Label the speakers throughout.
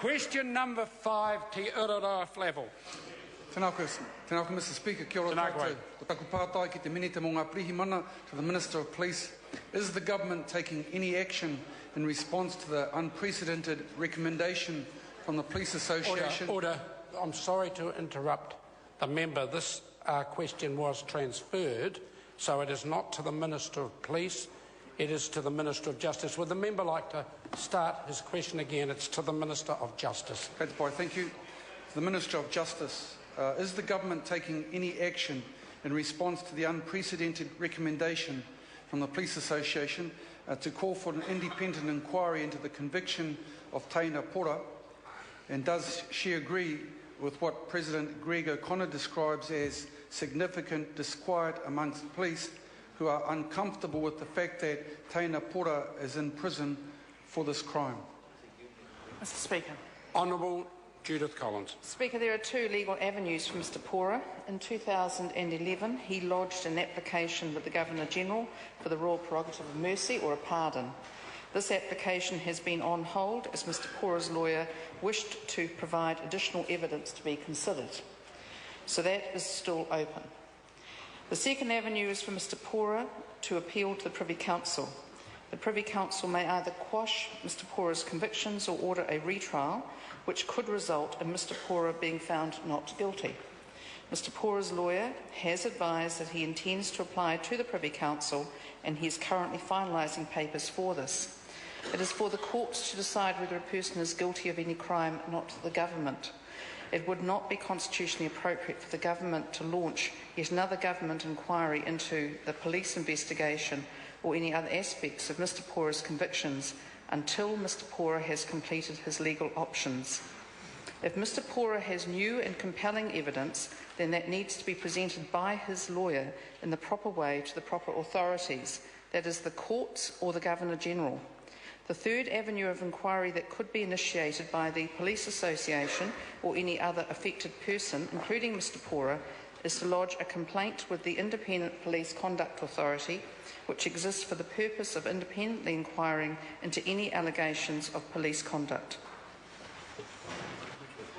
Speaker 1: Question number 5 to Ururoa Flavell.
Speaker 2: Tēnā koe, Mr. Speaker. Kia ora tātou. Ko taku pātai ki te minita mō ngā prihimana to the Minister of Police. Is the government taking any action in response to the unprecedented recommendation from the Police Association?
Speaker 1: Order. I'm sorry to interrupt the member. This question was transferred, so it is not to the Minister of Police. It is to the Minister of Justice. Would the member like to start his question again? It's to the Minister of Justice.
Speaker 2: Thank you. The Minister of Justice. Is the government taking any action in response to the unprecedented recommendation from the Police Association to call for an independent inquiry into the conviction of Teina Pora? And does she agree with what President Greg O'Connor describes as significant disquiet amongst police who are uncomfortable with the fact that Teina Pora is in prison for this crime?
Speaker 3: Mr. Speaker.
Speaker 1: Honourable Judith Collins.
Speaker 3: Speaker, there are two legal avenues for Mr. Pora. In 2011, he lodged an application with the Governor-General for the royal prerogative of mercy or a pardon. This application has been on hold as Mr. Pora's lawyer wished to provide additional evidence to be considered. So that is still open. The second avenue is for Mr. Pora to appeal to the Privy Council. The Privy Council may either quash Mr. Pora's convictions or order a retrial, which could result in Mr. Pora being found not guilty. Mr. Pora's lawyer has advised that he intends to apply to the Privy Council, and he is currently finalising papers for this. It is for the courts to decide whether a person is guilty of any crime, not the government. It would not be constitutionally appropriate for the government to launch yet another government inquiry into the police investigation or any other aspects of Mr. Pora's convictions until Mr. Pora has completed his legal options. If Mr. Pora has new and compelling evidence, then that needs to be presented by his lawyer in the proper way to the proper authorities, that is the courts or the Governor-General. The third avenue of inquiry that could be initiated by the Police Association or any other affected person, including Mr. Pora, is to lodge a complaint with the Independent Police Conduct Authority, which exists for the purpose of independently inquiring into any allegations of police conduct.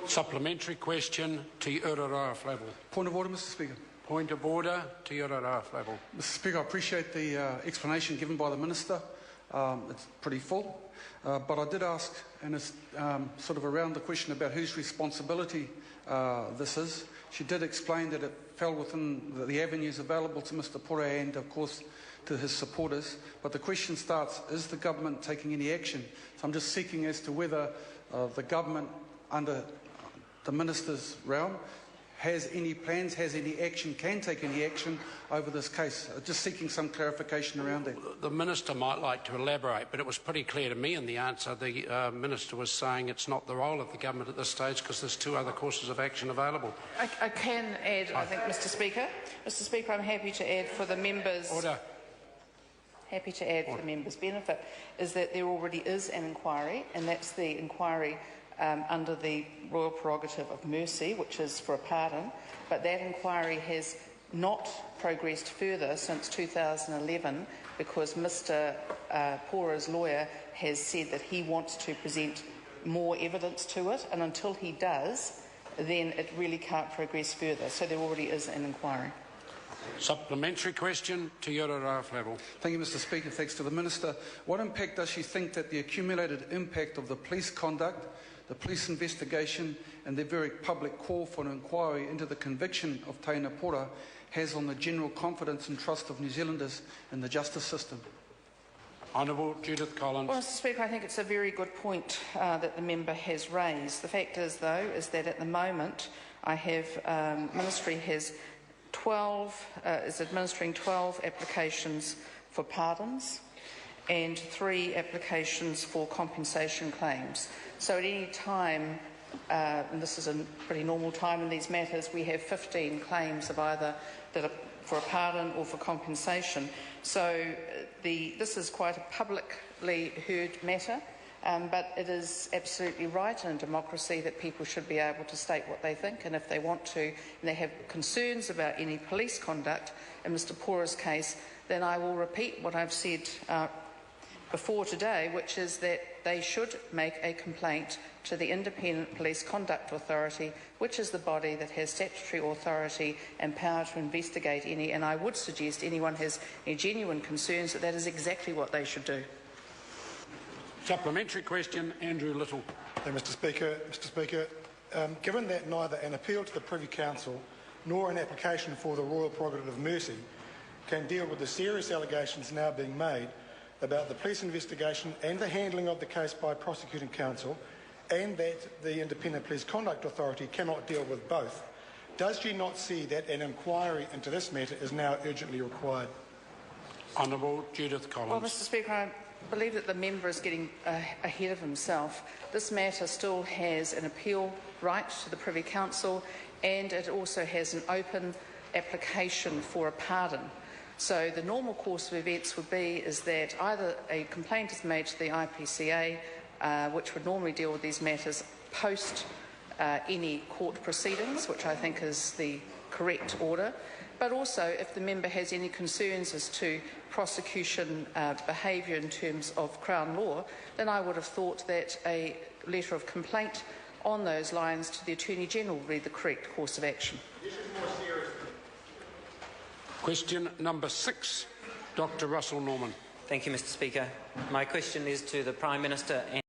Speaker 1: Supplementary question to Ururoa Flavell.
Speaker 2: Point of order, Mr. Speaker.
Speaker 1: Point of order to Ururoa Flavell.
Speaker 2: Mr. Speaker, I appreciate the explanation given by the Minister. It's pretty full. But I did ask, and it's sort of around the question about whose responsibility this is. She did explain that it fell within the avenues available to Mr. Pora and, of course, to his supporters. But the question starts, is the government taking any action? So I'm just seeking as to whether the government, under the Minister's realm, has any plans, has any action, can take any action over this case. Just seeking some clarification around that.
Speaker 1: The Minister might like to elaborate, but it was pretty clear to me in the answer. The Minister was saying it's not the role of the government at this stage because there's two other courses of action available.
Speaker 3: I can add, I think, Mr. Speaker. Mr. Speaker, I'm happy to add for the members.
Speaker 1: Order.
Speaker 3: Happy to add for the members' benefit is that there already is an inquiry, and that's the inquiry under the royal prerogative of mercy, which is for a pardon, but that inquiry has not progressed further since 2011 because Mr. Pora's lawyer has said that he wants to present more evidence to it, and until he does, then it really can't progress further. So there already is an inquiry.
Speaker 1: Supplementary question to Ururoa Flavell.
Speaker 2: Thank you, Mr. Speaker. Thanks to the Minister. What impact does she think that the accumulated impact of the police conduct, the police investigation and their very public call for an inquiry into the conviction of Teina Pora has on the general confidence and trust of New Zealanders in the justice system?
Speaker 1: Honourable Judith Collins.
Speaker 3: Well, Mr. Speaker, I think it's a very good point that the member has raised. The fact is, though, is that at the moment I have Ministry has is administering 12 applications for pardons and 3 applications for compensation claims. So at any time, and this is a pretty normal time in these matters, we have 15 claims of either that are for a pardon or for compensation. So this is quite a publicly heard matter. But it is absolutely right in a democracy that people should be able to state what they think, and if they want to, and they have concerns about any police conduct, in Mr. Pora's case, then I will repeat what I've said before today, which is that they should make a complaint to the Independent Police Conduct Authority, which is the body that has statutory authority and power to investigate any, and I would suggest anyone has any genuine concerns that is exactly what they should do.
Speaker 1: Supplementary question, Andrew Little.
Speaker 4: Thank you, Mr. Speaker. Given that neither an appeal to the Privy Council nor an application for the Royal Prerogative of Mercy can deal with the serious allegations now being made about the police investigation and the handling of the case by prosecuting counsel, and that the Independent Police Conduct Authority cannot deal with both, does she not see that an inquiry into this matter is now urgently required?
Speaker 1: Honourable Judith Collins.
Speaker 3: Well, Mr. Speaker, I believe that the member is getting ahead of himself. This matter still has an appeal right to the Privy Council, and it also has an open application for a pardon. So the normal course of events would be is that either a complaint is made to the IPCA, which would normally deal with these matters post any court proceedings, which I think is the correct order. But also, if the member has any concerns as to prosecution behaviour in terms of Crown law, then I would have thought that a letter of complaint on those lines to the Attorney-General would be the correct course of action.
Speaker 1: Question number 6, Dr. Russell Norman.
Speaker 5: Thank you, Mr. Speaker. My question is to the Prime Minister.